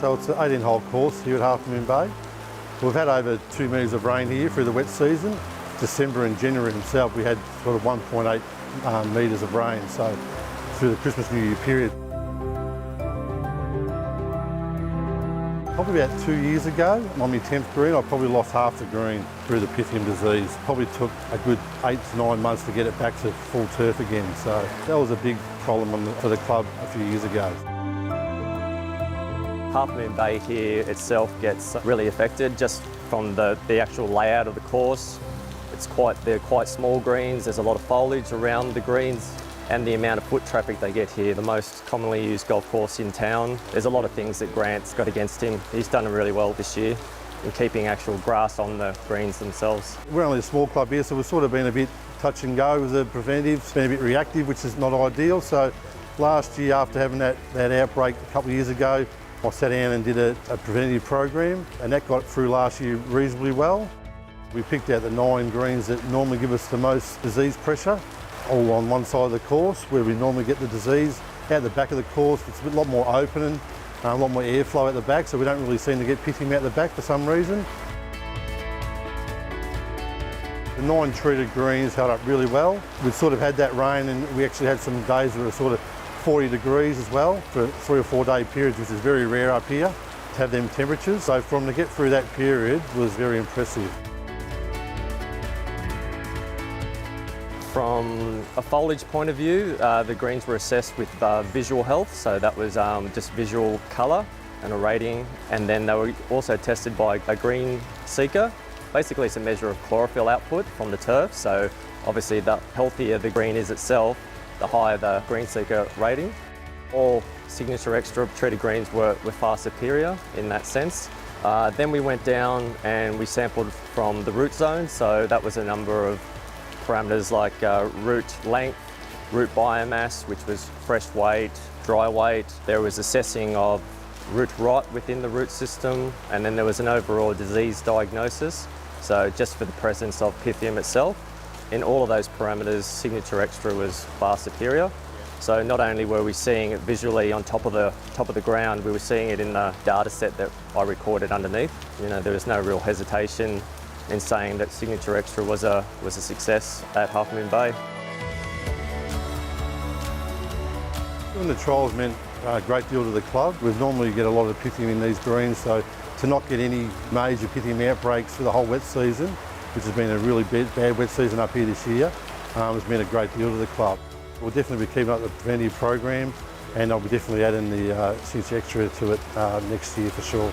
so it's an 18-hole course here at Half Moon Bay. We've had over 2 metres of rain here through the wet season. December and January himself, we had sort of 1.8 metres of rain, so through the Christmas New Year period. Probably about 2 years ago, on my 10th green, I probably lost half the green through the Pythium disease. Probably took a good 8 to 9 months to get it back to full turf again, so that was a big problem for the club a few years ago. Half Moon Bay here itself gets really affected just from the actual layout of the course. They're quite small greens, there's a lot of foliage around the greens, and the amount of foot traffic they get here, the most commonly used golf course in town. There's a lot of things that Grant's got against him. He's done really well this year in keeping actual grass on the greens themselves. We're only a small club here, so we've sort of been a bit touch and go with the preventives, been a bit reactive, which is not ideal. So last year, after having that outbreak a couple of years ago, I sat down and did a preventative program, and that got through last year reasonably well. We picked out the 9 greens that normally give us the most disease pressure, all on one side of the course where we normally get the disease. Out the back of the course, it's a lot more open and a lot more airflow at the back, so we don't really seem to get Pythium out the back for some reason. The 9 treated greens held up really well. We've sort of had that rain, and we actually had some days that were sort of 40 degrees as well for 3 or 4 day periods, which is very rare up here to have them temperatures. So to get through that period was very impressive. From a foliage point of view, the greens were assessed with visual health, so that was just visual colour and a rating, and then they were also tested by a green seeker. Basically it's a measure of chlorophyll output from the turf, so obviously the healthier the green is itself, the higher the green seeker rating. All Signature Extra treated greens were far superior in that sense. Then we went down and we sampled from the root zone, so that was a number of parameters like root length, root biomass, which was fresh weight, dry weight. There was assessing of root rot within the root system, and then there was an overall disease diagnosis, so just for the presence of Pythium itself. In all of those parameters, Signature Extra was far superior. So not only were we seeing it visually on top of the ground, we were seeing it in the data set that I recorded underneath. You know, there was no real hesitation in saying that Signature Extra was a success at Half Moon Bay. Doing the trials meant a great deal to the club. We normally get a lot of Pythium in these greens, so to not get any major Pythium outbreaks for the whole wet season, which has been a really bad wet season up here this year, has been a great deal to the club. We'll definitely be keeping up the preventative program, and I'll be definitely adding the Signature Extra to it next year for sure.